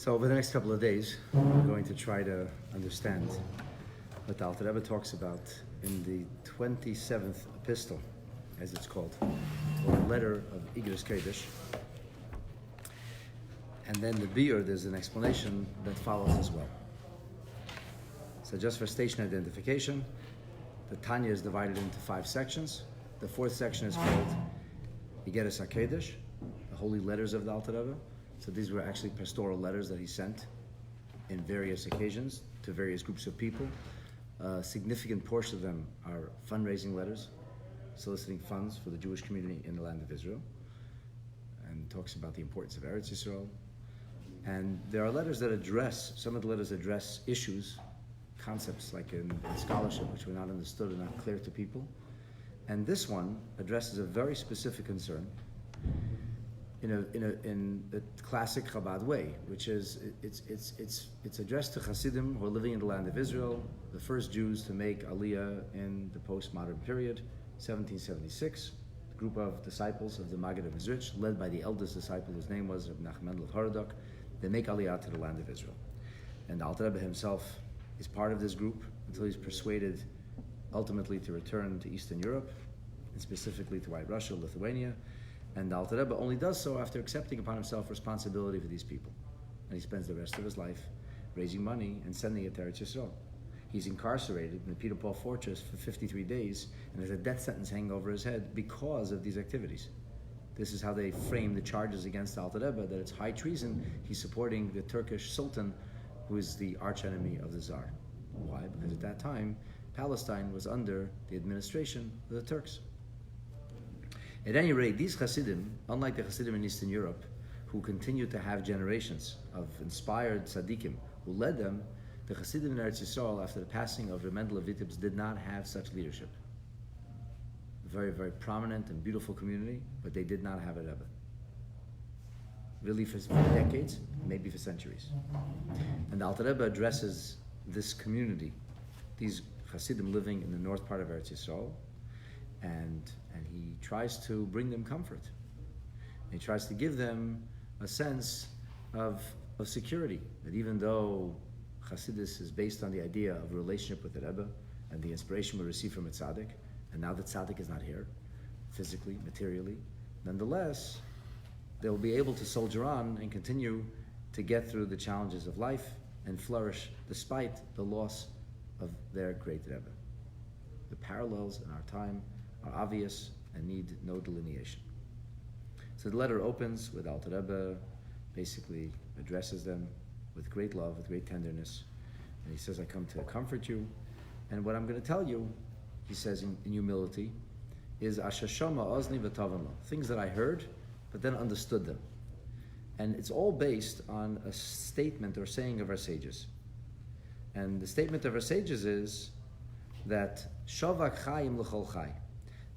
So over the next couple of days, we're going to try to understand what the Alter Rebbe talks about in the 27th epistle, as it's called, or letter of Igeres Hakodesh. And then the Biur, there's an explanation that follows as well. So just for station identification, the Tanya is divided into 5 sections. The 4th section is called Igeres Hakodesh, the holy letters of the Alter Rebbe. So these were actually pastoral letters that he sent in various occasions to various groups of people. A significant portion of them are fundraising letters, soliciting funds for the Jewish community in the land of Israel, and talks about the importance of Eretz Yisrael. And there are letters that address, some of the letters address issues, concepts like in scholarship, which were not understood and not clear to people. And this one addresses a very specific concern in the classic Chabad way, which is it's addressed to Hasidim who are living in the land of Israel, the first Jews to make Aliyah in the postmodern period, 1776. A group of disciples of the Maggid of Mezritch, led by the eldest disciple, whose name was Rabbi Mendel of Haradok, they make Aliyah to the land of Israel. And Alter Rebbe himself is part of this group until he's persuaded ultimately to return to Eastern Europe, and specifically to White Russia, Lithuania. And the Alter Rebbe only does so after accepting upon himself responsibility for these people. And he spends the rest of his life raising money and sending it to Eretz Yisrael. He's incarcerated in the Peter Paul Fortress for 53 days and has a death sentence hanging over his head because of these activities. This is how they frame the charges against Alter Rebbe, that it's high treason. He's supporting the Turkish Sultan, who is the archenemy of the Tsar. Why? Because at that time, Palestine was under the administration of the Turks. At any rate, these Hasidim, unlike the Hasidim in Eastern Europe, who continued to have generations of inspired tzadikim who led them, the Hasidim in Eretz Yisrael, after the passing of Mendel of Vitebsk, did not have such leadership. Very, very prominent and beautiful community, but they did not have a Rebbe. Really for decades, maybe for centuries. And the Alter Rebbe addresses this community, these Hasidim living in the north part of Eretz Yisrael, and he tries to bring them comfort. He tries to give them a sense of security, that even though Hasidus is based on the idea of a relationship with the Rebbe and the inspiration we receive from a tzadik, and now that tzadik is not here, physically, materially, nonetheless, they'll be able to soldier on and continue to get through the challenges of life and flourish despite the loss of their great Rebbe. The parallels in our time are obvious and need no delineation. So the letter opens with Alter Rebbe basically addresses them with great love, with great tenderness. And he says, I come to comfort you. And what I'm going to tell you, he says in humility, is Ashashama Ozni V'Tavan Lo, things that I heard, but then understood them. And it's all based on a statement or saying of our sages. And the statement of our sages is that Shavak Chayim L'chol Chay,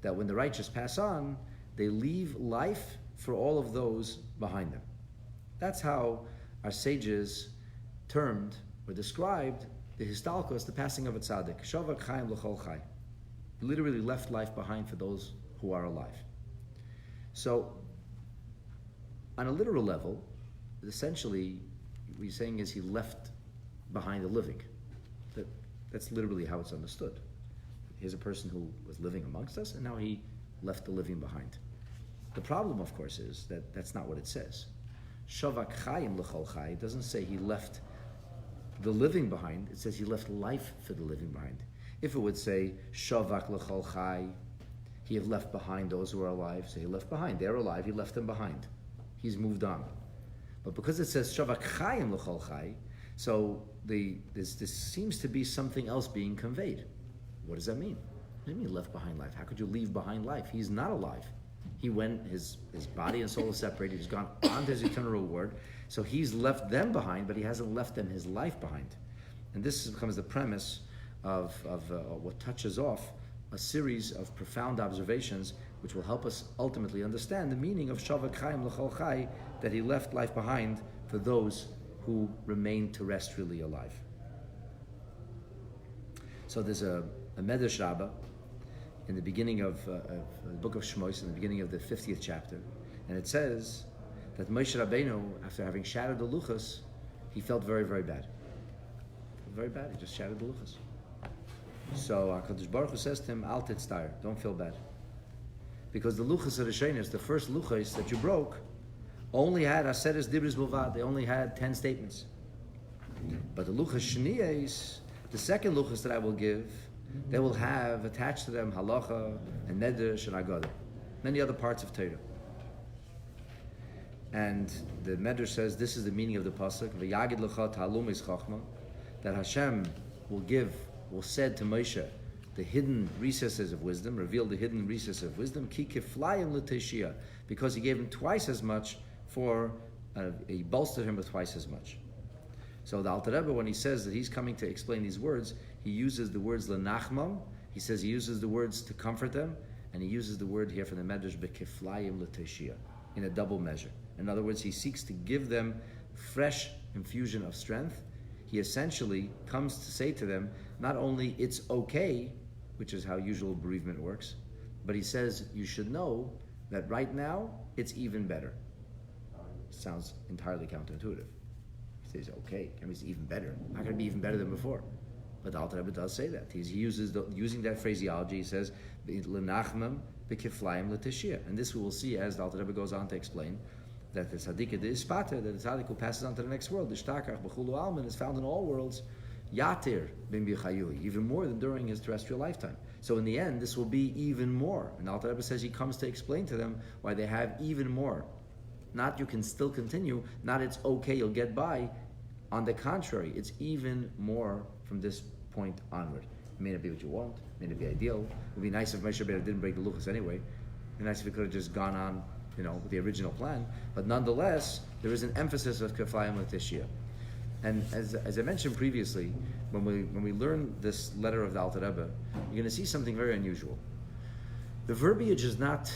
that when the righteous pass on, they leave life for all of those behind them. That's how our sages termed or described the histalkos, the passing of a tzaddik. Shavak Chayim L'chol Chay. Literally left life behind for those who are alive. So, on a literal level, essentially, what he's saying is he left behind the living. That's literally how it's understood. Here's a person who was living amongst us, and now he left the living behind. The problem, of course, is that that's not what it says. Shavak Chayim L'chol Chay doesn't say he left the living behind, it says he left life for the living behind. If it would say, Shavak L'chol Chay, he had left behind those who are alive, so he left behind. They're alive, he left them behind. He's moved on. But because it says Shavak Chayim L'chol Chay, so this seems to be something else being conveyed. What does that mean? What do you mean left behind life? How could you leave behind life? He's not alive. He went, his body and soul is separated, he's gone on to his eternal reward. So he's left them behind, but he hasn't left them his life behind. And this becomes the premise of what touches off a series of profound observations which will help us ultimately understand the meaning of Shavak Chayim L'chol Chay, that he left life behind for those who remain terrestrially alive. So there's a Medrash Rabbah in the beginning of the book of Shmos, in the beginning of the 50th chapter, and it says that Moshe Rabbeinu, after having shattered the luchos, he felt very, very bad. Very bad. He just shattered the luchas. So HaKadosh Baruch Hu says to him, Al titztair, don't feel bad. Because the luchas of the Shenis, the first luchas that you broke, only had Aseres Dibris Bilvad. They only had 10 statements. But the luchas Shniyas, the second luchas that I will give, they will have attached to them halacha and nedersh and agadah, many other parts of Torah. And the Medrash says this is the meaning of the pasuk: V'yagid lecha ta'alum is chachma, that Hashem will said to Moshe the hidden recesses of wisdom, reveal the hidden recesses of wisdom, ki kiflayim l'teshia, because he gave him twice as much he bolstered him with twice as much. So the Alter Rebbe, when he says that he's coming to explain these words, he uses the words lenachmam. He says he uses the words to comfort them, and he uses the word here from the Medrash bekiflayim l'teshia, in a double measure. In other words, he seeks to give them fresh infusion of strength. He essentially comes to say to them, not only it's okay, which is how usual bereavement works, but he says you should know that right now it's even better. Sounds entirely counterintuitive. He says, okay, can be even better. How can it be even better than before? But the Alter Rebbe does say that. Using that phraseology, he says, l'nachmam b'kiflayim l'teshia. And this we will see as the Alter Rebbe goes on to explain that the tzadik is pater, that the tzadik who passes on to the next world, the shtakach b'chulu alman, is found in all worlds, yatir bin b'chayui, even more than during his terrestrial lifetime. So in the end, this will be even more. And the Alter Rebbe says he comes to explain to them why they have even more. Not you can still continue, not it's okay, you'll get by. On the contrary, it's even more from this point onward. It may not be what you want, it may not be ideal. It would be nice if Moshe Rabbeinu didn't break the luchas anyway. It would be nice if he could have just gone on, with the original plan. But nonetheless, there is an emphasis of keflayim l'teshia. And as I mentioned previously, when we learn this letter of the Alter Rebbe, you're going to see something very unusual. The verbiage is not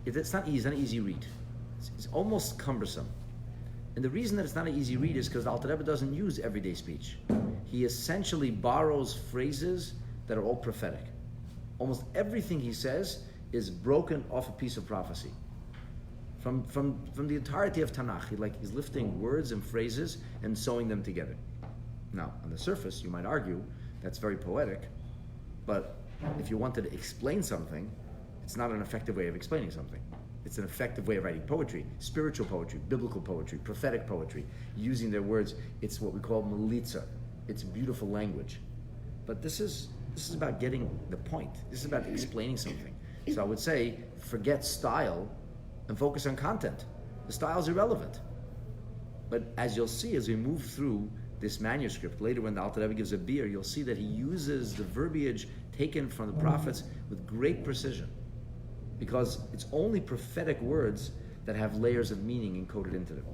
an easy read. It's almost cumbersome. And the reason that it's not an easy read is because the Alter Rebbe doesn't use everyday speech. He essentially borrows phrases that are all prophetic. Almost everything he says is broken off a piece of prophecy. From the entirety of Tanakh, he's lifting words and phrases and sewing them together. Now, on the surface, you might argue that's very poetic, but if you wanted to explain something, it's not an effective way of explaining something. It's an effective way of writing poetry, spiritual poetry, biblical poetry, prophetic poetry, using their words. It's what we call melitza. It's beautiful language. But this is about getting the point. This is about explaining something. So I would say, forget style and focus on content. The style is irrelevant. But as you'll see, as we move through this manuscript, later when the Alter Rebbe gives a beer, you'll see that he uses the verbiage taken from the prophets with great precision. Because it's only prophetic words that have layers of meaning encoded into them.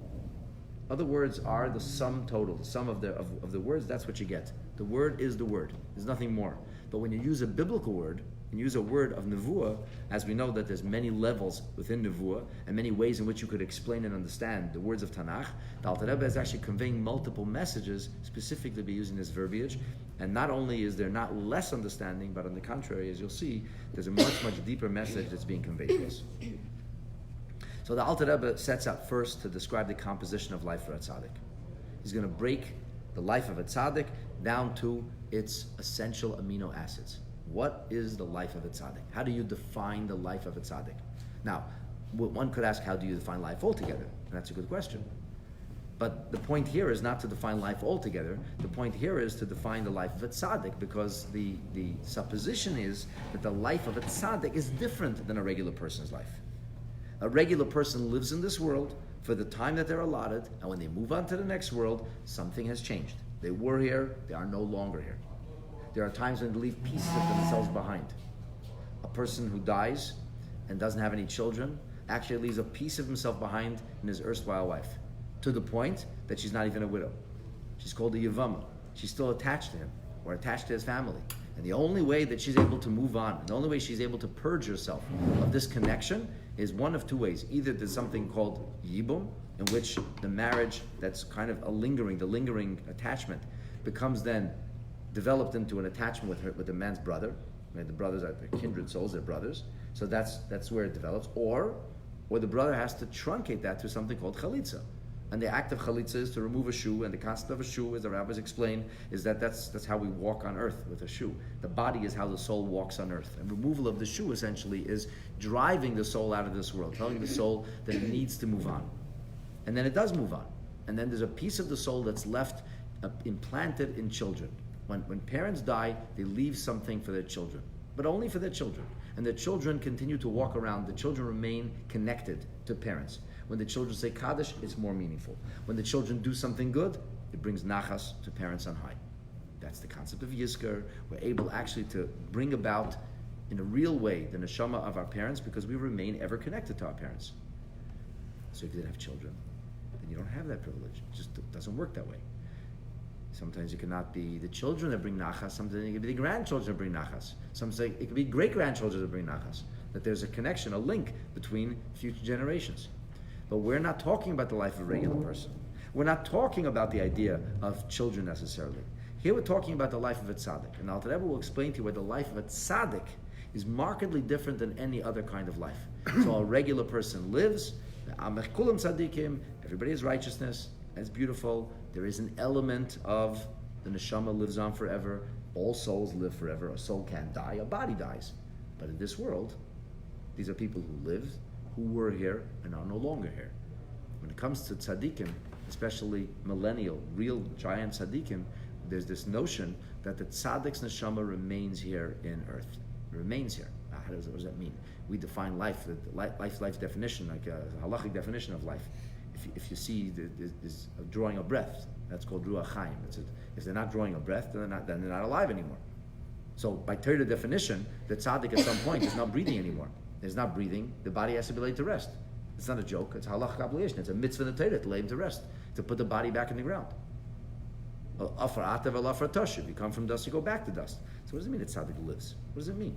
Other words are the sum total, the sum of the words, that's what you get. The word is the word. There's nothing more. But when you use a biblical word, and use a word of nevuah, as we know that there's many levels within nevuah, and many ways in which you could explain and understand the words of Tanakh, the Alter Rebbe is actually conveying multiple messages, specifically by using this verbiage. And not only is there not less understanding, but on the contrary, as you'll see, there's a much, much deeper message that's being conveyed to us. So the Alter Rebbe sets out first to describe the composition of life for a tzaddik. He's going to break the life of a tzaddik down to its essential amino acids. What is the life of a tzaddik? How do you define the life of a tzaddik? Now, one could ask, how do you define life altogether? And that's a good question. But the point here is not to define life altogether. The point here is to define the life of a tzaddik, because the supposition is that the life of a tzaddik is different than a regular person's life. A regular person lives in this world for the time that they're allotted, and when they move on to the next world, something has changed. They were here, they are no longer here. There are times when they leave pieces of themselves behind. A person who dies and doesn't have any children actually leaves a piece of himself behind in his erstwhile wife, to the point that she's not even a widow. She's called a yavama. She's still attached to him or attached to his family. And the only way that she's able to move on, and the only way she's able to purge herself of this connection is one of two ways. Either there's something called yibum, in which the marriage that's kind of the lingering attachment becomes then developed into an attachment with the man's brother. Right? The brothers are kindred souls, they're brothers. So that's where it develops. Or the brother has to truncate that to something called chalitza, And the act of chalitza is to remove a shoe, and the concept of a shoe, as the rabbis explain, is that's how we walk on earth with a shoe. The body is how the soul walks on earth. And removal of the shoe essentially is driving the soul out of this world, telling the soul that it needs to move on. And then it does move on. And then there's a piece of the soul that's left implanted in children. When parents die, they leave something for their children, but only for their children. And the children continue to walk around. The children remain connected to parents. When the children say Kaddish, it's more meaningful. When the children do something good, it brings nachas to parents on high. That's the concept of Yizkar. We're able actually to bring about, in a real way, the neshama of our parents because we remain ever connected to our parents. So if you didn't have children, then you don't have that privilege. It just doesn't work that way. Sometimes it cannot be the children that bring nachas. Sometimes it can be the grandchildren that bring nachas. Sometimes it can be great-grandchildren that bring nachas. That there's a connection, a link between future generations. But we're not talking about the life of a regular person. We're not talking about the idea of children necessarily. Here we're talking about the life of a tzadik. And Alter Rebbe will explain to you where the life of a tzadik is markedly different than any other kind of life. So a regular person lives, everybody has righteousness, that's beautiful. There is an element of the neshama lives on forever. All souls live forever. A soul can't die, a body dies. But in this world, these are people who lived, who were here, and are no longer here. When it comes to tzaddikim, especially millennial, real giant tzaddikim, there's this notion that the tzaddik's neshama remains here in earth. It remains here. What does that mean? We define life, life definition, like a halachic definition of life. If you see this drawing a breath, that's called ruach chaim. If they're not drawing a breath, then they're not alive anymore. So by Torah definition, the tzaddik at some point is not breathing anymore. It's not breathing. The body has to be laid to rest. It's not a joke. It's a halachic obligation. It's a mitzvah in the Torah to lay him to rest, to put the body back in the ground. Afar atav el afar toshiv. You come from dust, you go back to dust. So what does it mean that tzaddik lives? What does it mean?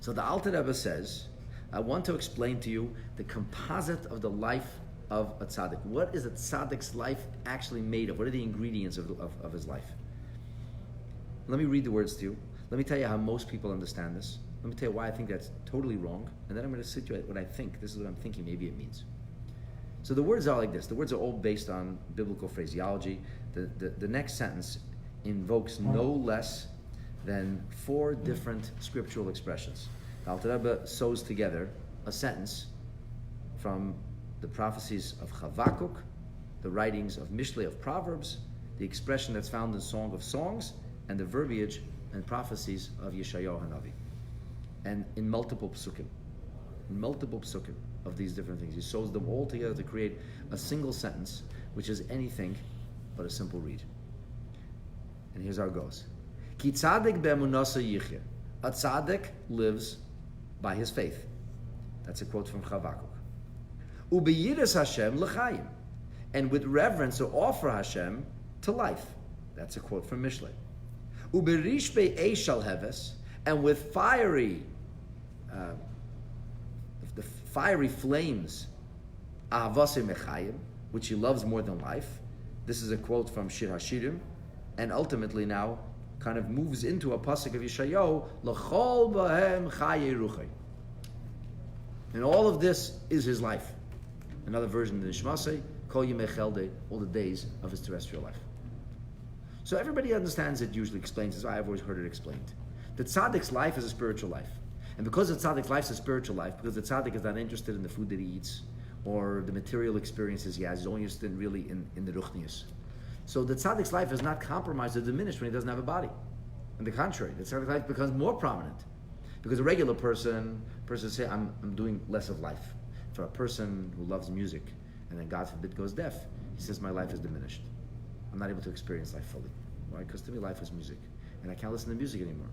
So the Alter Rebbe says, I want to explain to you the composite of the life of a tzaddik. What is a tzaddik's life actually made of? What are the ingredients of his life? Let me read the words to you. Let me tell you how most people understand this. Let me tell you why I think that's totally wrong. And then I'm going to situate what I think. This is what I'm thinking maybe it means. So the words are like this. The words are all based on biblical phraseology. The next sentence invokes no less than 4 different scriptural expressions. The Alter Rebbe sews together a sentence from the prophecies of Habakkuk, the writings of Mishlei of Proverbs, the expression that's found in Song of Songs, and the verbiage and prophecies of Yeshayahu Hanavi. And in multiple psukim of these different things. He sews them all together to create a single sentence, which is anything but a simple read. And here's how it goes. Ki tzadik be'emunasa yichya. A tzadik lives by his faith. That's a quote from Habakkuk. Ubeyiras Hashem l'chayim. And with reverence to offer Hashem to life. That's a quote from Mishlei. Uberish be'eish al heves. And with fiery flames, ahavase mechayim, which he loves more than life. This is a quote from Shir HaShirim, and ultimately now kind of moves into a pasuk of Yeshayahu, l'chol b'hem chaye ruchay. And all of this is his life. Another version of the Nishmasei, kol yimei chelde, all the days of his terrestrial life. So everybody understands it, usually explains this. I've always heard it explained. The tzaddik's life is a spiritual life. And because the tzaddik's life is a spiritual life, because the tzaddik is not interested in the food that he eats or the material experiences he has, he's only interested really in the ruchnius. So the tzaddik's life is not compromised or diminished when he doesn't have a body. On the contrary, the tzaddik's life becomes more prominent. Because a regular person say, I'm doing less of life. For a person who loves music and then God forbid goes deaf, he says, my life is diminished. I'm not able to experience life fully. Why? Because to me life is music. And I can't listen to music anymore.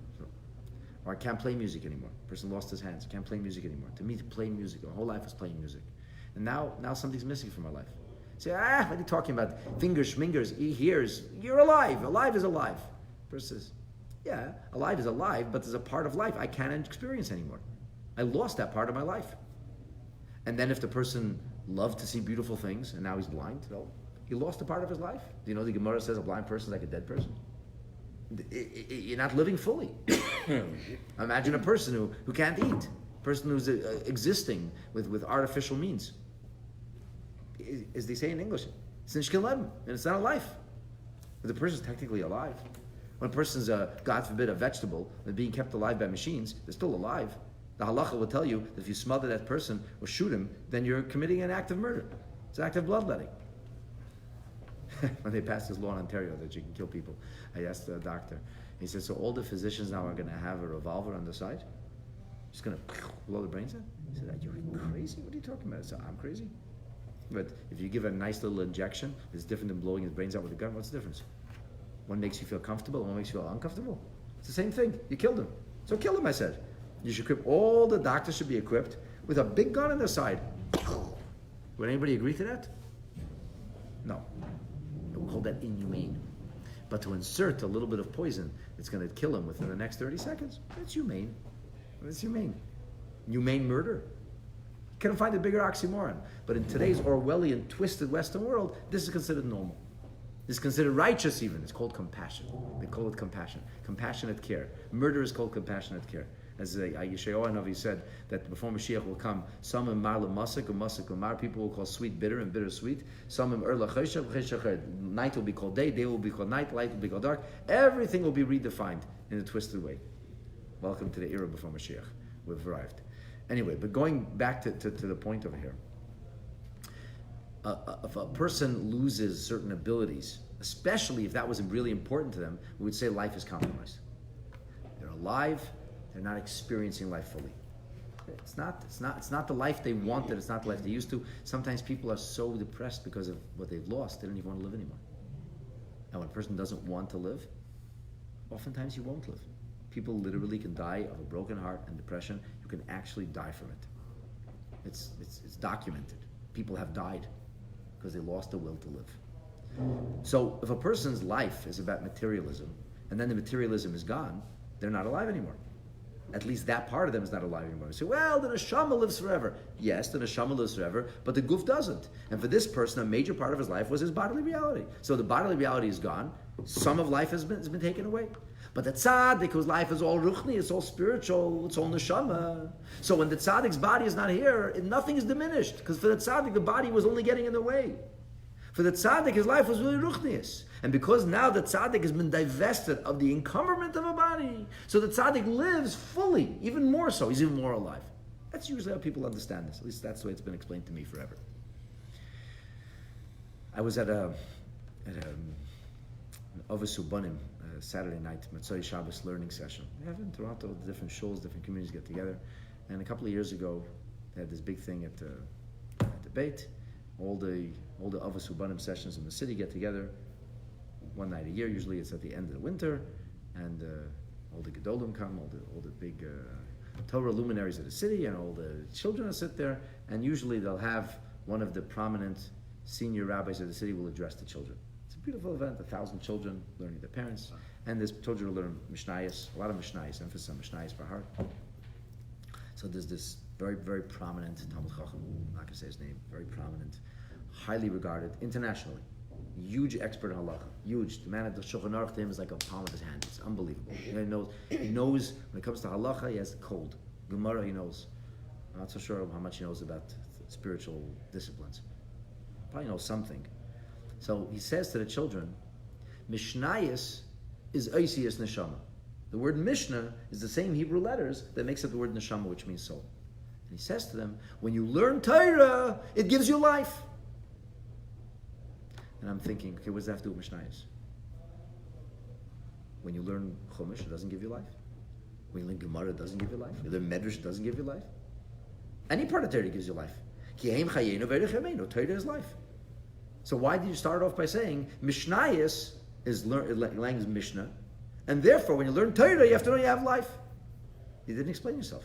Or I can't play music anymore. Person lost his hands, can't play music anymore. To me, to play music, my whole life was playing music. And now something's missing from my life. Say, what are you talking about? Fingers, schmingers, ears. You're alive. Alive is alive. Person says, yeah, alive is alive, but there's a part of life I can't experience anymore. I lost that part of my life. And then if the person loved to see beautiful things and now he's blind, well, he lost a part of his life. Do you know the Gemara says a blind person is like a dead person? You're not living fully. Imagine a person who can't eat, a person who's existing with artificial means. as they say in English, it's nishkin leben, and it's not a life. But the person's technically alive. When a person's, God forbid, a vegetable, and being kept alive by machines, they're still alive. The halacha will tell you that if you smother that person or shoot him, then you're committing an act of murder. It's an act of bloodletting. When they passed this law in Ontario that you can kill people, I asked the doctor. He said, so all the physicians now are going to have a revolver on the side? Just going to blow the brains out? He said, are you crazy? What are you talking about? I said, I'm crazy. But if you give a nice little injection, it's different than blowing his brains out with a gun. What's the difference? One makes you feel comfortable, and one makes you feel uncomfortable. It's the same thing. You killed him. So kill him, I said. You should equip, all the doctors should be equipped with a big gun on their side. Would anybody agree to that? No. We'll call that inhumane. But to insert a little bit of poison that's going to kill him within the next 30 seconds, that's humane. That's humane. Humane murder. Couldn't find a bigger oxymoron. But in today's Orwellian, twisted Western world, this is considered normal. This is considered righteous even. It's called compassion. They call it compassion. Compassionate care. Murder is called compassionate care. As Yeshayahu Navi said, that before Mashiach will come, some in mar l'masik, u'masik l'mar, people will call sweet bitter and bitter sweet. Some in l'cheshach, l'cheshach. Night will be called day, day will be called night, light will be called dark. Everything will be redefined in a twisted way. Welcome to the era before Mashiach. We've arrived. Anyway, but going back to the point over here. If a person loses certain abilities, especially if that was really important to them, we would say life is compromised. They're alive, they're not experiencing life fully. It's not the life they wanted, it's not the life they used to. Sometimes people are so depressed because of what they've lost, they don't even want to live anymore. And when a person doesn't want to live, oftentimes you won't live. People literally can die of a broken heart and depression. You can actually die from it. It's documented. People have died because they lost the will to live. So if a person's life is about materialism, and then the materialism is gone, they're not alive anymore. At least that part of them is not alive anymore. You say, well, the neshama lives forever. Yes, the neshama lives forever, but the guf doesn't. And for this person, a major part of his life was his bodily reality. So the bodily reality is gone. Some of life has been taken away. But the tzaddik, whose life is all ruchni, it's all spiritual, it's all neshama. So when the tzaddik's body is not here, nothing is diminished. Because for the tzaddik, the body was only getting in the way. For the tzaddik, his life was really ruchnius. And because now the tzaddik has been divested of the encumberment of a body, so the tzaddik lives fully, even more so. He's even more alive. That's usually how people understand this. At least that's the way it's been explained to me forever. I was at an Ovasu Banim Saturday night, Matzoi Shabbos learning session. We have in Toronto, the different shuls, different communities get together. And a couple of years ago, they had this big thing at the Beit. All the Ovasu Banim sessions in the city get together one night a year. Usually it's at the end of the winter, and all the Gedolim come, all the big Torah luminaries of the city, and all the children will sit there, and usually they'll have one of the prominent senior rabbis of the city will address the children. It's a beautiful event, 1,000 children learning their parents, and there's children will learn Mishnayos, a lot of Mishnayos, emphasis on Mishnayos by heart. So there's this very, very prominent Talmud Chacham, I'm not going to say his name, very prominent, highly regarded internationally, huge expert in halacha, huge. The man at the Shulchan Aruch to him is like a palm of his hand. It's unbelievable. He knows when it comes to halacha, he has the cold. Gemara, he knows. I'm not so sure how much he knows about spiritual disciplines. Probably knows something. So he says to the children, Mishnayos is Oisius Neshama. The word Mishnah is the same Hebrew letters that makes up the word Neshama, which means soul. And he says to them, when you learn Torah, it gives you life. And I'm thinking, okay, what does that have to do with Mishnayos? When you learn Chumash, it doesn't give you life. When you learn Gemara, it doesn't give you life. When you learn Medrash, it doesn't give you life. Any part of Torah gives you life. Torah is life. So why did you start off by saying Mishnayos is language Mishnah, and therefore when you learn Torah, you have to know you have life? You didn't explain yourself.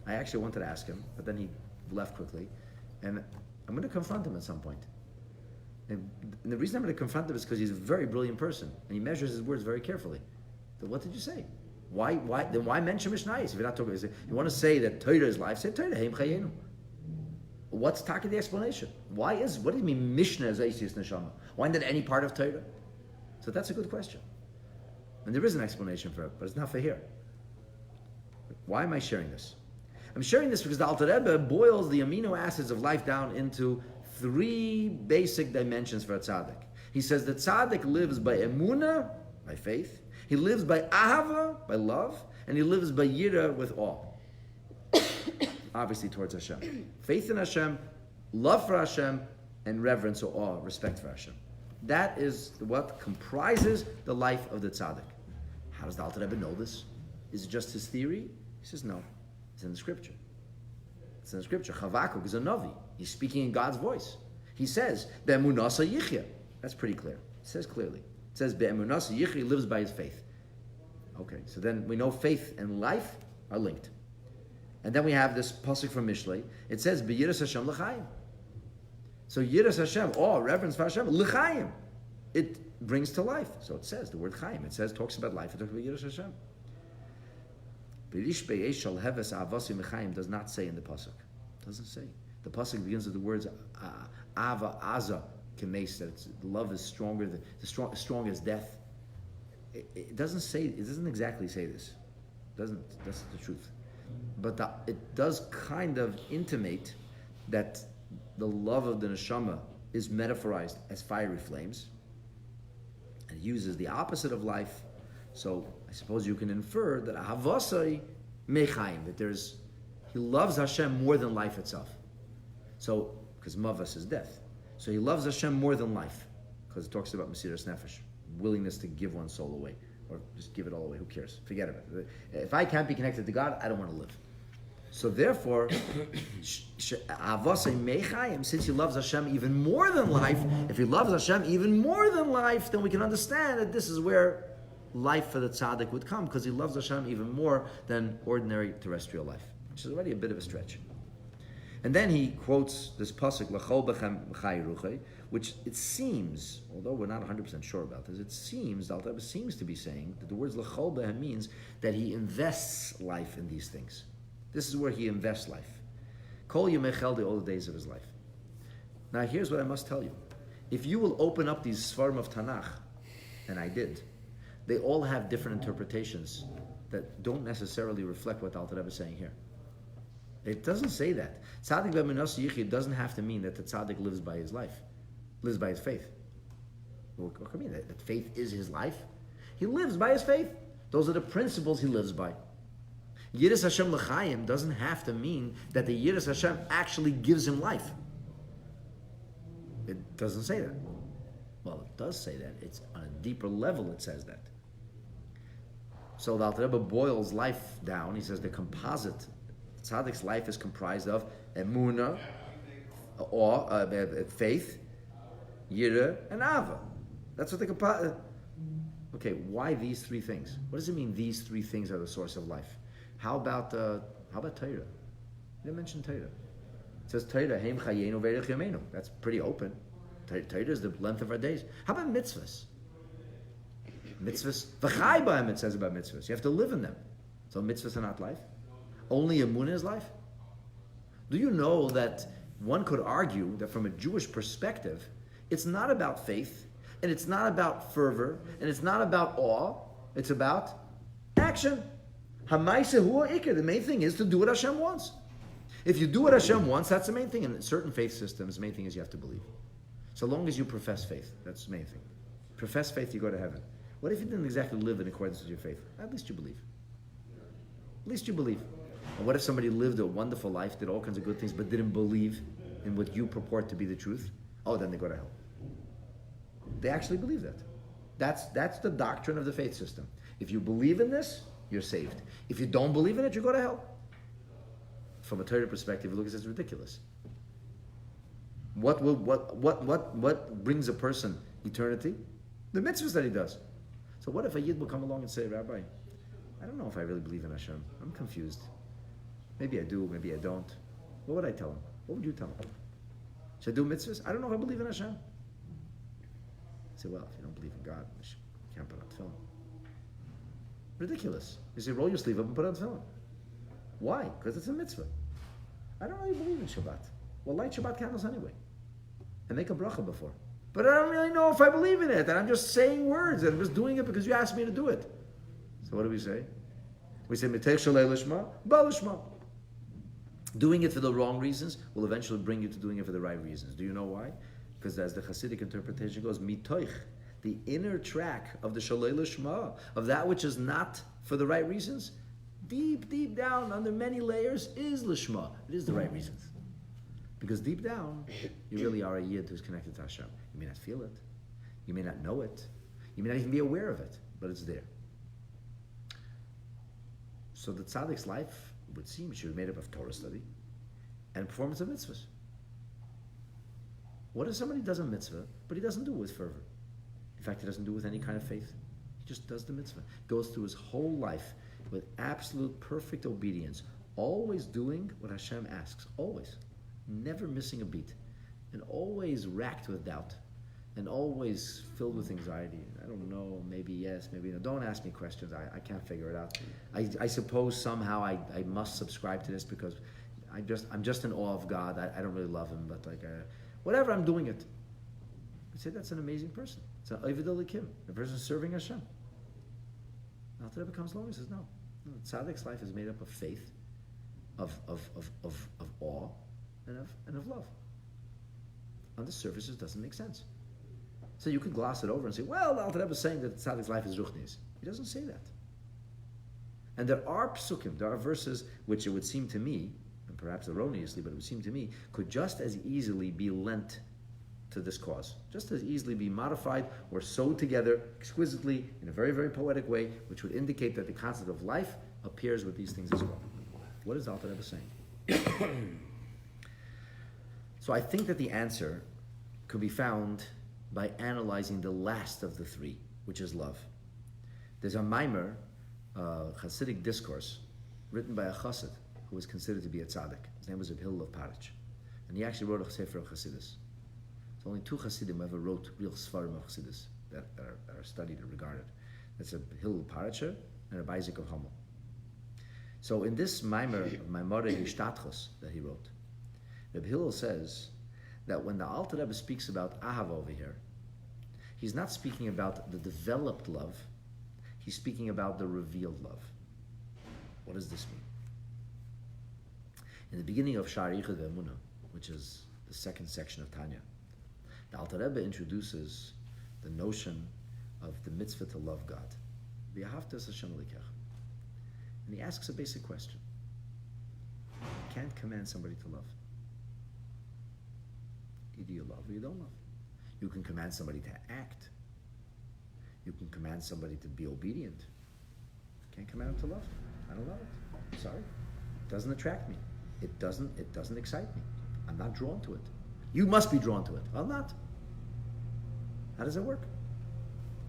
I actually wanted to ask him, but then he left quickly, and I'm going to confront him at some point. And the reason I'm going to confront him is because he's a very brilliant person, and he measures his words very carefully. So what did you say? Why mention Mishnayos if you're not talking? You want to say that Torah is life? Say Torah, Heim Chayenu. What's talking the explanation? What do you mean Mishnah is Oisius Neshama? Why not any part of Torah? So that's a good question. And there is an explanation for it, but it's not for here. Why am I sharing this? I'm sharing this because the Alter Rebbe boils the amino acids of life down into three basic dimensions for a tzaddik. He says the tzaddik lives by emunah, by faith. He lives by ahava, by love. And he lives by yira, with awe. Obviously towards Hashem. Faith in Hashem, love for Hashem, and reverence or awe, respect for Hashem. That is what comprises the life of the tzaddik. How does the Alter Rebbe know this? Is it just his theory? He says no. It's in the scripture. It's in the scripture. Chavakuk is a Navi. He's speaking in God's voice. He says, Be'emunasa yichya. That's pretty clear. It says clearly. It says, Be'emunasa yichya, he lives by his faith. Okay, so then we know faith and life are linked. And then we have this pasuk from Mishlei. It says, B'yiras Hashem l'chaim. So Yiras Hashem, awe, reverence for Hashem, l'chaim. It brings to life. So it says, the word chaim. It says, talks about life. It talks about Yiras Hashem. B'rish be'esh shal heves avasi mechaim does not say in the pasuk. It doesn't say. The pasuk begins with the words ava aza kemes, that love is stronger, strong as death. It doesn't say. It doesn't exactly say this. It doesn't. That's the truth. But it does kind of intimate that the love of the neshama is metaphorized as fiery flames, and it uses the opposite of life. So I suppose you can infer that ahavasai mechaim, that he loves Hashem more than life itself. So because mavas is death, so he loves Hashem more than life, because it talks about mesiras nefesh, willingness to give one's soul away, or just give it all away. Who cares? Forget about it. If I can't be connected to God, I don't want to live. So therefore, avasai mechaim, since he loves Hashem even more than life, if he loves Hashem even more than life, then we can understand that this is where life for the tzaddik would come, because he loves Hashem even more than ordinary terrestrial life, which is already a bit of a stretch. And then he quotes this pasuk, L'chol bechem chai ruchei, which it seems, although we're not 100% sure about this, it seems, the Alter Rebbe seems to be saying that the words L'chol bechem means that he invests life in these things. This is where he invests life. Kol yemei cheldi, all the days of his life. Now here's what I must tell you. If you will open up these Svarim of Tanakh, and I did, they all have different interpretations that don't necessarily reflect what the Alter Rebbe is saying here. It doesn't say that. Tzadik be'emunah yichid doesn't have to mean that the tzaddik lives by his life, lives by his faith. What can mean? That faith is his life. He lives by his faith. Those are the principles he lives by. Yiras Hashem l'chaim doesn't have to mean that the Yiras Hashem actually gives him life. It doesn't say that. Well, it does say that. It's on a deeper level it says that. So the Alter Rebbe boils life down. He says the composite tzaddik's life is comprised of emunah, or faith, yira, and ava. That's what the composite. Okay, why these three things? What does it mean? These three things are the source of life. How about Torah? You didn't mention Torah. It says Torah, Heim Chayenu Ve'erich Yameinu. That's pretty open. Torah is the length of our days. How about mitzvahs? Mitzvahs, v'chai b'hem, it says about mitzvahs. You have to live in them. So mitzvahs are not life. Only emunah is life. Do you know that one could argue that from a Jewish perspective, it's not about faith, and it's not about fervor, and it's not about awe. It's about action. Hamaisa huwa ikar. The main thing is to do what Hashem wants. If you do what Hashem wants, that's the main thing. In certain faith systems, the main thing is you have to believe. So long as you profess faith, that's the main thing. Profess faith, you go to heaven. What if you didn't exactly live in accordance with your faith? At least you believe. At least you believe. And what if somebody lived a wonderful life, did all kinds of good things, but didn't believe in what you purport to be the truth? Oh, then they go to hell. They actually believe that. That's the doctrine of the faith system. If you believe in this, you're saved. If you don't believe in it, you go to hell. From a Torah perspective, look, it's ridiculous. What brings a person eternity? The mitzvahs that he does. So what if a yid will come along and say, Rabbi, I don't know if I really believe in Hashem. I'm confused. Maybe I do, maybe I don't. What would I tell him? What would you tell him? Should I do mitzvahs? I don't know if I believe in Hashem. I say, well, if you don't believe in God, you can't put on tefillin. Ridiculous. You say, roll your sleeve up and put on tefillin. Why? Because it's a mitzvah. I don't really believe in Shabbat. Well, light Shabbat candles anyway. And make a bracha before. But I don't really know if I believe in it. And I'm just saying words. And I'm just doing it because you asked me to do it. So what do we say? We say, Mitech shalei lishma, ba lishma. Doing it for the wrong reasons will eventually bring you to doing it for the right reasons. Do you know why? Because as the Hasidic interpretation goes, mitoich, the inner track of the Shalei Lishma, of that which is not for the right reasons, deep down, under many layers, is Lishma. It is the right reasons. Because deep down, you really are a Yid who's connected to Hashem. You may not feel it. You may not know it. You may not even be aware of it, but it's there. So the tzaddik's life, it would seem, should be made up of Torah study and performance of mitzvahs. What if somebody does a mitzvah, but he doesn't do it with fervor? In fact, he doesn't do it with any kind of faith. He just does the mitzvah. Goes through his whole life with absolute perfect obedience, always doing what Hashem asks, always. Never missing a beat, and always racked with doubt, and always filled with anxiety. I don't know, maybe yes, maybe no. Don't ask me questions. I can't figure it out. I suppose somehow I must subscribe to this because I'm just in awe of God. I don't really love Him, but whatever, I'm doing it. I say that's an amazing person. It's an Oived Elikim, a person serving Hashem. After that becomes long, he says no. Tzaddik's life is made up of faith, of awe, and of love. On the surface, it doesn't make sense. So you could gloss it over and say, well, the Alter Rebbe is saying that Tzaddik's life is Ruchnis. He doesn't say that. And there are psukim, there are verses which it would seem to me, and perhaps erroneously, but it would seem to me, could just as easily be lent to this cause. Just as easily be modified or sewed together exquisitely in a very, very poetic way, which would indicate that the concept of life appears with these things as well. What is Alter Rebbe saying? So I think that the answer could be found by analyzing the last of the three, which is love. There's a Maimer, Hasidic discourse, written by a Chassid who was considered to be a tzaddik. His name was Rabbi of Parich. And he actually wrote a Sefer of Chassidus. So only two Chassidim ever wrote real Svarim of Chassidus that are studied and regarded. That's a Hillel Paracher and a Isaac of Hummel. So in this Maimer, Maimore Hishtadchus that he wrote, Rabbi Hillel says that when the Alter Rebbe speaks about Ahava over here, he's not speaking about the developed love, he's speaking about the revealed love. What does this mean? In the beginning of Sha'ar Yichud Ve'emunah, which is the second section of Tanya, the Alter Rebbe introduces the notion of the mitzvah to love God. V'ahavta es Hashem Elokecha. And he asks a basic question. You can't command somebody to love. Either you love or you don't love. You can command somebody to act. You can command somebody to be obedient. You can't command them to love. I don't love it. Sorry. It doesn't attract me. It doesn't excite me. I'm not drawn to it. You must be drawn to it. I'm not. How does it work?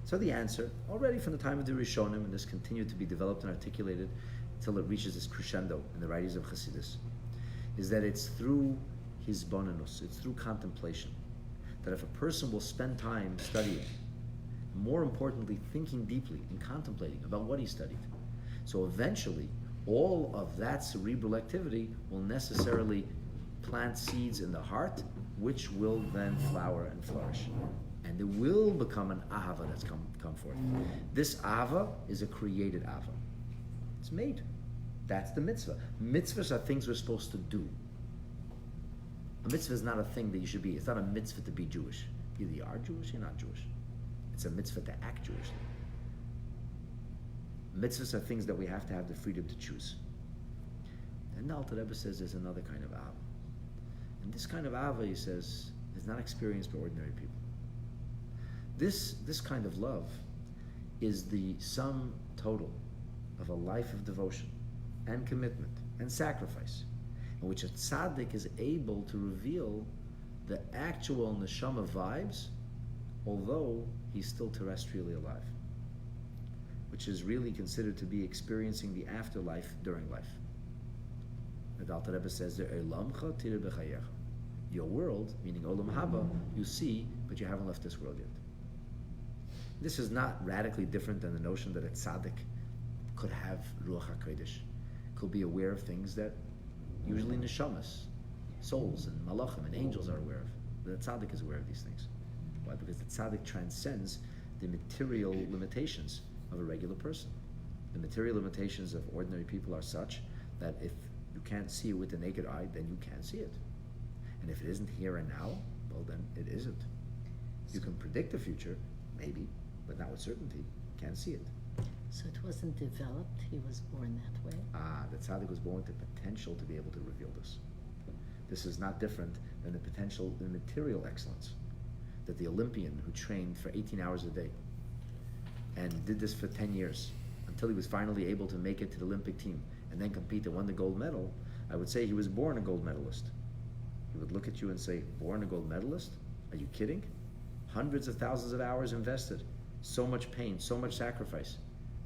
So the answer, already from the time of the Rishonim, and this continued to be developed and articulated until it reaches this crescendo in the writings of Chassidus, is that it's through hisbonenus, it's through contemplation, that if a person will spend time studying, more importantly, thinking deeply and contemplating about what he studied, so eventually all of that cerebral activity will necessarily plant seeds in the heart, which will then flower and flourish. And there will become an ahava that's come forth. This ahava is a created ahava. It's made. That's the mitzvah. Mitzvahs are things we're supposed to do. A mitzvah is not a thing that you should be. It's not a mitzvah to be Jewish. Either you are Jewish or you're not Jewish. It's a mitzvah to act Jewish. Mitzvahs are things that we have to have the freedom to choose. And the Alter Rebbe says there's another kind of ahava. And this kind of ahava, he says, is not experienced by ordinary people. This kind of love is the sum total of a life of devotion and commitment and sacrifice, in which a tzaddik is able to reveal the actual neshama vibes, although he's still terrestrially alive, which is really considered to be experiencing the afterlife during life. The Alter Rebbe says, your world, meaning Olam Haba, you see, but you haven't left this world yet. This is not radically different than the notion that a tzaddik could have Ruach HaKodesh, could be aware of things that usually neshamas, souls and malachim and angels are aware of. The tzaddik is aware of these things. Why? Because the tzaddik transcends the material limitations of a regular person. The material limitations of ordinary people are such that if you can't see it with the naked eye, then you can't see it. And if it isn't here and now, well then it isn't. You can predict the future, maybe, but not with certainty. You can't see it. So it wasn't developed, he was born that way? The tzaddik was born with the potential to be able to reveal this. This is not different than the potential in material excellence. That the Olympian who trained for 18 hours a day and did this for 10 years until he was finally able to make it to the Olympic team and then compete and won the gold medal, I would say he was born a gold medalist. He would look at you and say, born a gold medalist? Are you kidding? Hundreds of thousands of hours invested. So much pain, so much sacrifice.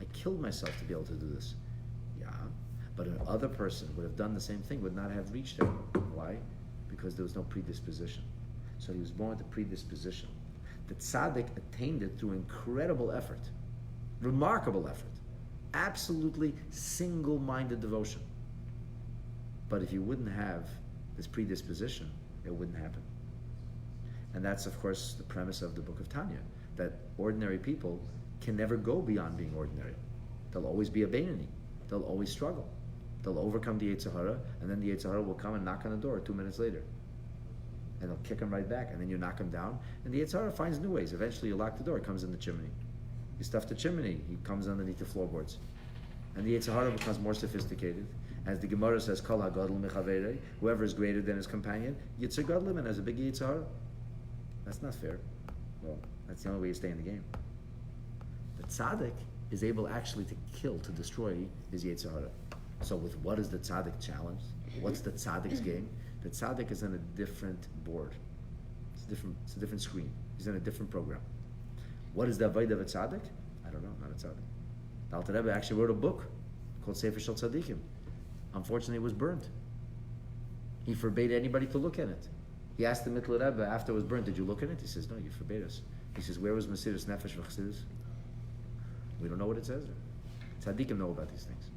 I killed myself to be able to do this. Yeah, but another person would have done the same thing, would not have reached there. Why? Because there was no predisposition. So he was born with a predisposition. The tzaddik attained it through incredible effort, remarkable effort, absolutely single-minded devotion. But if you wouldn't have this predisposition, it wouldn't happen. And that's, of course, the premise of the book of Tanya, that ordinary people can never go beyond being ordinary. They'll always be a Beinoni. They'll always struggle. They'll overcome the Yetzer Hara, and then the Yetzer Hara will come and knock on the door 2 minutes later. And they'll kick them right back, and then you knock them down, and the Yetzer Hara finds new ways. Eventually you lock the door, it comes in the chimney. You stuff the chimney, he comes underneath the floorboards. And the Yetzer Hara becomes more sophisticated. As the Gemara says, Kol HaGadol Mechaverei, whoever is greater than his companion, Yetzer Gadol and has a big Yetzer Hara. That's not fair. Well, that's the only way you stay in the game. The tzaddik is able actually to kill, to destroy his Yetzer Hara. So with what is the tzaddik challenged? What's the tzaddik's game? The tzaddik is on a different board. It's a different screen. He's on a different program. What is the avodah of a tzaddik? I don't know, not a tzaddik. The Alter Rebbe actually wrote a book called Sefer Shel Tzaddikim. Unfortunately, it was burnt. He forbade anybody to look at it. He asked the Mittler Rebbe after it was burnt, did you look at it? He says, no, you forbade us. He says, where was Mesiras Nefesh v'Chassidus? We don't know what it says there. Tzaddikim know about these things.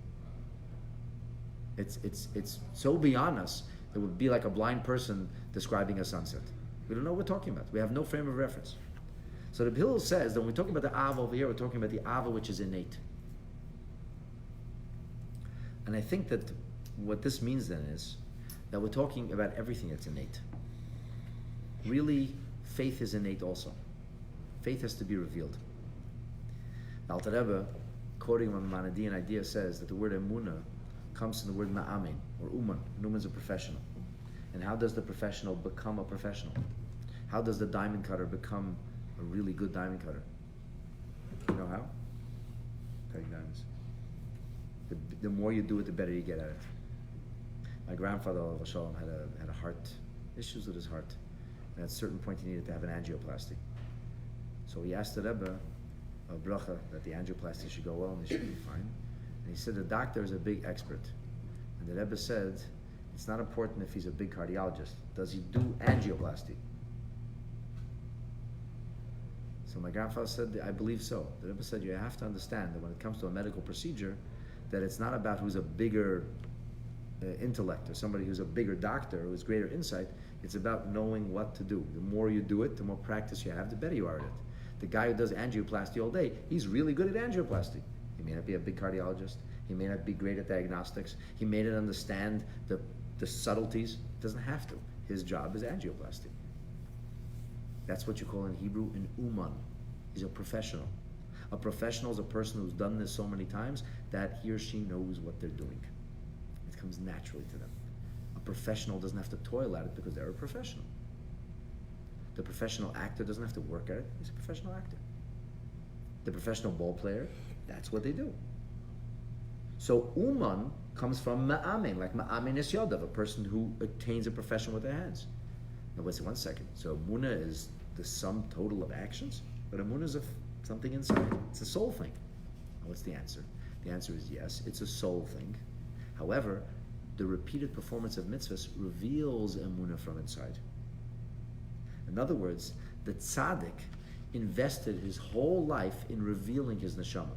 It's so beyond us, it would be like a blind person describing a sunset. We don't know what we're talking about. We have no frame of reference. So the Hillel says that when we're talking about the Ava over here, we're talking about the Ava which is innate. And I think that what this means then is that we're talking about everything that's innate. Really, faith is innate also. Faith has to be revealed. The Alter Rebbe, quoting from Maimonidean idea, says that the word emunah comes from the word ma'amin, or uman. An uman's a professional. And how does the professional become a professional? How does the diamond cutter become a really good diamond cutter? You know how? Cutting diamonds. The more you do it, the better you get at it. My grandfather, Alav Shalom, had a heart, issues with his heart. And at a certain point he needed to have an angioplasty. So he asked the Rebbe, a bracha, that the angioplasty should go well and it should be fine. And he said the doctor is a big expert. And the Rebbe said, it's not important if he's a big cardiologist. Does he do angioplasty? So my grandfather said, I believe so. The Rebbe said, you have to understand that when it comes to a medical procedure, that it's not about who's a bigger intellect or somebody who's a bigger doctor who has greater insight. It's about knowing what to do. The more you do it, the more practice you have, the better you are at it. The guy who does angioplasty all day, he's really good at angioplasty. He may not be a big cardiologist. He may not be great at diagnostics. He may not understand the subtleties. He doesn't have to. His job is angioplasty. That's what you call in Hebrew an uman. He's a professional. A professional is a person who's done this so many times that he or she knows what they're doing. It comes naturally to them. A professional doesn't have to toil at it because they're a professional. The professional actor doesn't have to work at it. He's a professional actor. The professional ball player, that's what they do. So uman comes from ma'amin, like ma'amin is yodav, a person who attains a profession with their hands. Now wait, 1 second. So emunah is the sum total of actions, but emunah is something inside. It's a soul thing. And what's the answer? The answer is yes, it's a soul thing. However, the repeated performance of mitzvahs reveals emunah from inside. In other words, the tzaddik invested his whole life in revealing his neshama,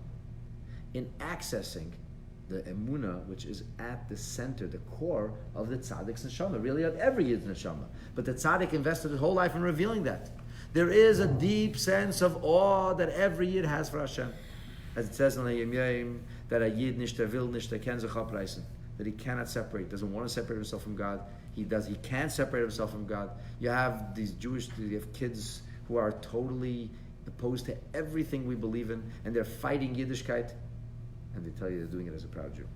in accessing the emunah, which is at the center, the core of the tzaddik's neshama, really of every yid's neshama. But the tzaddik invested his whole life in revealing that. There is a deep sense of awe that every yid has for Hashem. As it says in the Yom Yom, that a yid nicht will nicht ken sich abreißen. that he cannot separate, doesn't want to separate himself from God. He can't separate himself from God. You have you have kids who are totally opposed to everything we believe in, and they're fighting Yiddishkeit, and they tell you they're doing it as a proud Jew.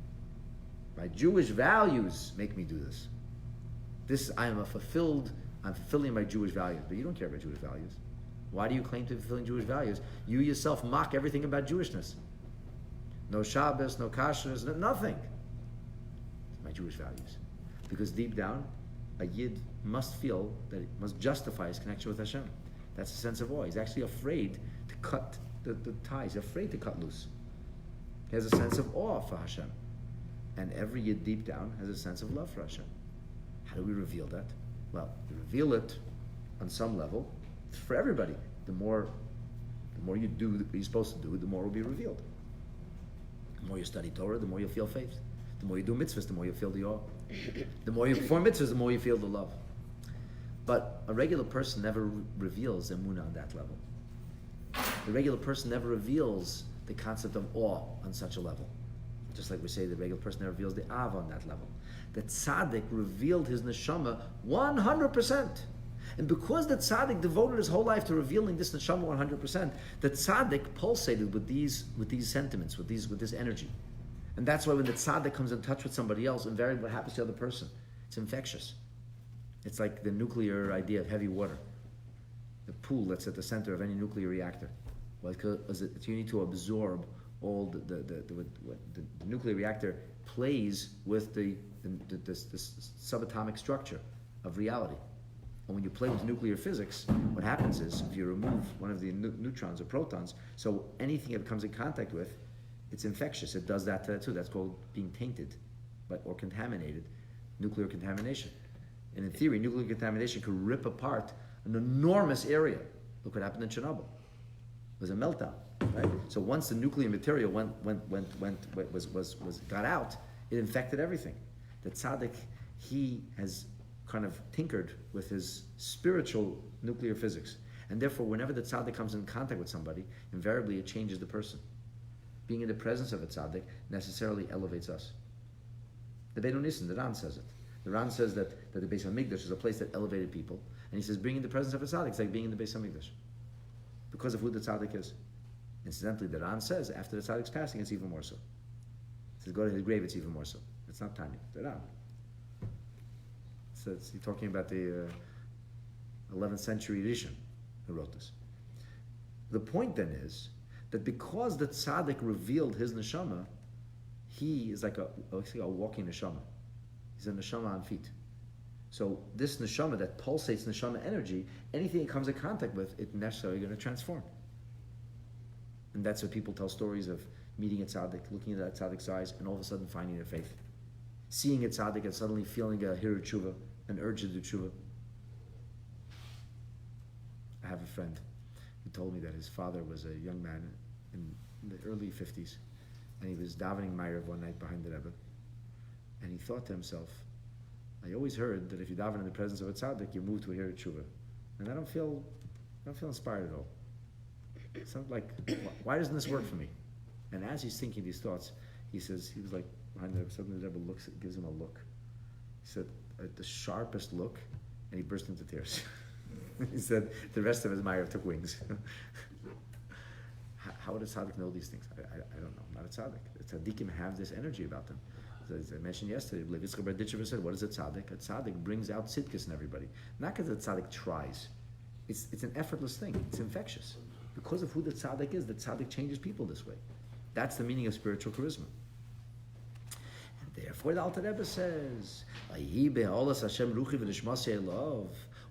My Jewish values make me do this. I'm fulfilling my Jewish values, but you don't care about Jewish values. Why do you claim to be fulfilling Jewish values? You yourself mock everything about Jewishness. No Shabbos, no kashrus, nothing. It's my Jewish values. Because deep down, a Yid must feel that it must justify his connection with Hashem. That's a sense of awe. He's actually afraid to cut the ties. He's afraid to cut loose. He has a sense of awe for Hashem. And every Yid deep down has a sense of love for Hashem. How do we reveal that? Well, we reveal it on some level for everybody. The more you do what you're supposed to do, the more will be revealed. The more you study Torah, the more you'll feel faith. The more you do mitzvahs, the more you feel the awe. The more you perform mitzvahs, the more you feel the love. But a regular person never reveals emunah on that level. The regular person never reveals the concept of awe on such a level. Just like we say, the regular person never reveals the ava on that level. The tzaddik revealed his neshama 100%. And because the tzaddik devoted his whole life to revealing this neshama 100%, the tzaddik pulsated with these sentiments, with this energy. And that's why when the tzaddik comes in touch with somebody else, invariably what happens to the other person? It's infectious. It's like the nuclear idea of heavy water. The pool that's at the center of any nuclear reactor. Well, because you need to absorb all the nuclear reactor plays with this subatomic structure of reality. And when you play with nuclear physics, what happens is if you remove one of the neutrons or protons, so anything it comes in contact with, it's infectious. It does that too. That's called being tainted or contaminated, nuclear contamination. And in theory, nuclear contamination could rip apart an enormous area. Look what happened in Chernobyl. It was a meltdown, right? So once the nuclear material got out, it infected everything. The tzaddik, he has kind of tinkered with his spiritual nuclear physics. And therefore, whenever the tzaddik comes in contact with somebody, invariably it changes the person. Being in the presence of a tzaddik necessarily elevates us. The Beinu Nissen, the Ran says it. The Ran says that the Beis HaMikdash is a place that elevated people. And he says being in the presence of a tzaddik is like being in the Beis HaMikdash. Because of who the tzaddik is. Incidentally, the Ran says after the tzaddik's passing, it's even more so. He says go to his grave, it's even more so. It's not Tanya, the Ran. So he's talking about the 11th century Rishon who wrote this. The point then is that because the tzaddik revealed his neshama, he is like a walking neshama. He's a neshama on feet. So this neshama that pulsates neshama energy, anything it comes in contact with, it's necessarily going to transform. And that's what people tell stories of meeting a tzaddik, looking at that tzaddik's eyes, and all of a sudden finding their faith. Seeing a tzaddik and suddenly feeling a hiru tshuva, an urge to do tshuva. I have a friend who told me that his father was a young man in the early 50s, and he was davening Ma'ariv one night behind the Rebbe, and he thought to himself, I always heard that if you daven in the presence of a tzaddik, you move to a hiru tshuva, and I don't feel inspired at all. It's not like, why doesn't this work for me? And as he's thinking these thoughts, he was like behind the Rebbe, suddenly the Rebbe gives him a look. He said, the sharpest look, and he burst into tears. He said, the rest of his Ma'ariv took wings. How would a tzaddik know these things? I don't know. I'm not a tzaddik. The tzaddikim have this energy about them. As I mentioned yesterday, Yitzchak Bar Ditchever said, what is a tzaddik? A tzaddik brings out tzidkis in everybody. Not because the tzaddik tries. It's an effortless thing. It's infectious. Because of who the tzaddik is, the tzaddik changes people this way. That's the meaning of spiritual charisma. And therefore, the Alter Rebbe says,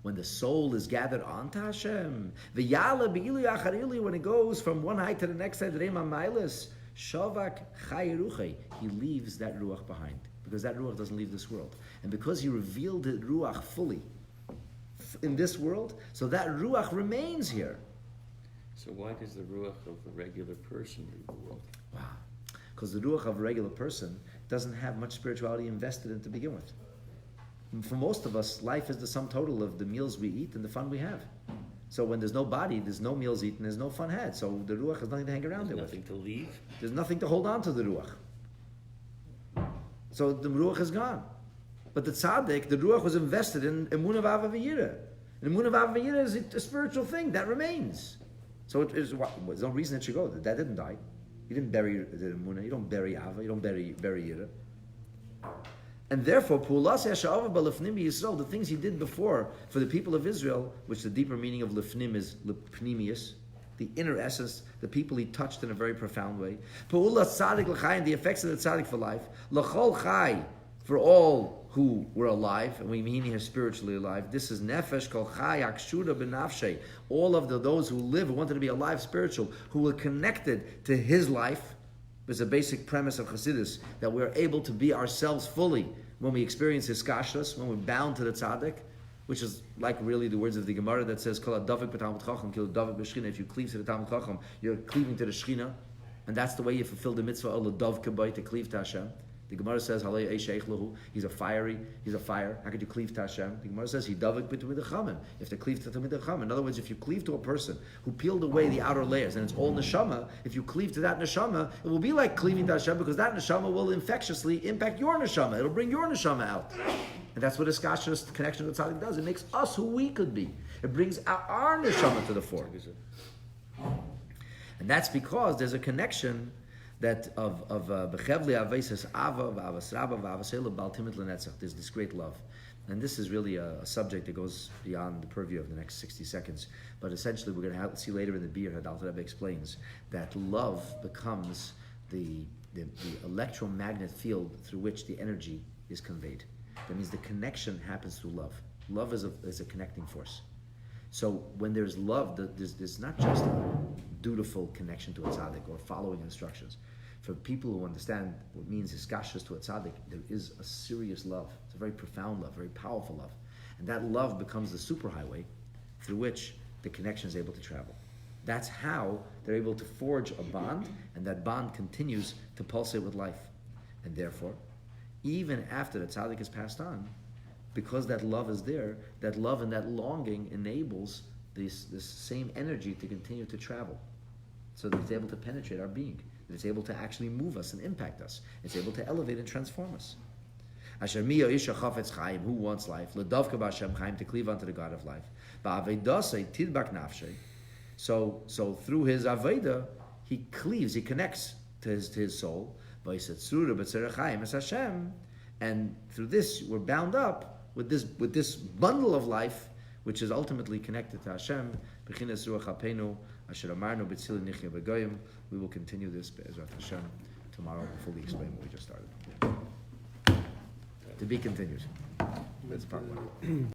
when the soul is gathered onto Hashem, when it goes from one height to the next height, Shavak Chai, he leaves that Ruach behind. Because that Ruach doesn't leave this world. And because he revealed the Ruach fully in this world, so that Ruach remains here. So why does the Ruach of the regular person leave the world? Wow. Because the Ruach of a regular person doesn't have much spirituality invested in to begin with. And for most of us, life is the sum total of the meals we eat and the fun we have. So when there's no body, there's no meals eaten, there's no fun had. So the Ruach has nothing to hang around there with. Nothing to leave? There's nothing to hold on to the Ruach. So the ruach is gone. But the tzaddik, the ruach was invested in emunah v'ava v'yirah. And emunah v'ava v'yirah is a spiritual thing that remains. So there's no reason it should go. That didn't die. You didn't bury the emunah. You don't bury ava. You don't bury yirah. And therefore, the things he did before for the people of Israel, which the deeper meaning of lifnim is lipnimius, the inner essence, the people he touched in a very profound way. The effects of the tzaddik for life. L'chol chai, for all who were alive, and we mean here spiritually alive. This is nefesh kol chai akshuda benafshe. All of those who live, who wanted to be alive spiritual, who were connected to his life. There's a basic premise of Chassidus that we're able to be ourselves fully when we experience his kashrus, when we're bound to the tzaddik, which is like really the words of the Gemara that says, Kol ha-davik b'talmud chacham, kil davik b'shchina. If you cleave to the Talmud Chacham, you're cleaving to the Shechina, and that's the way you fulfill the mitzvah of dav kabay, to cleave to Hashem. The Gemara says, Halei eish eich lahu. He's a fire. How could you cleave to Hashem? The Gemara says, He davik b'tamid chamen. You have to cleave to tamid chamen. In other words, if you cleave to a person who peeled away the outer layers, and it's all neshama, if you cleave to that neshama, it will be like cleaving to Hashem, because that neshama will infectiously impact your neshama. It'll bring your neshama out. And that's what a kashrus connection with tzaddik does. It makes us who we could be. It brings our neshama to the fore. And that's because there's a connection that of bechevli avesis ava v'avasraba v'avasela baltimit lenetzach. There's this great love, and this is really a subject that goes beyond the purview of the next 60 seconds. But essentially, we're going to see later in the beer how Alter Rebbe explains that love becomes the electromagnet field through which the energy is conveyed. That means the connection happens through love. Love is a connecting force. So when there's love, there's not just a dutiful connection to a tzaddik or following instructions. For people who understand what means iskashus to a tzaddik, there is a serious love. It's a very profound love, very powerful love. And that love becomes the superhighway through which the connection is able to travel. That's how they're able to forge a bond, and that bond continues to pulsate with life. And therefore, even after the tzaddik has passed on, because that love is there, that love and that longing enables this same energy to continue to travel, so that it's able to penetrate our being, that it's able to actually move us and impact us. It's able to elevate and transform us. Asher miya isha chafetz chaim, who wants life, ledavka b'Hashem chaim, to cleave unto the God of life. Ba'avedasei tidbak nafshei. So through his aveda, he cleaves, he connects to his soul. V'yisetzura b'tzerech chaim es Hashem, and through this we're bound up with this bundle of life, which is ultimately connected to Hashem. B'chinas ruach hapenu asher amarnu b'tzili nichya b'goyim. We will continue this be'ezrat Hashem tomorrow and fully explain what we just started. To be continued. That's part one.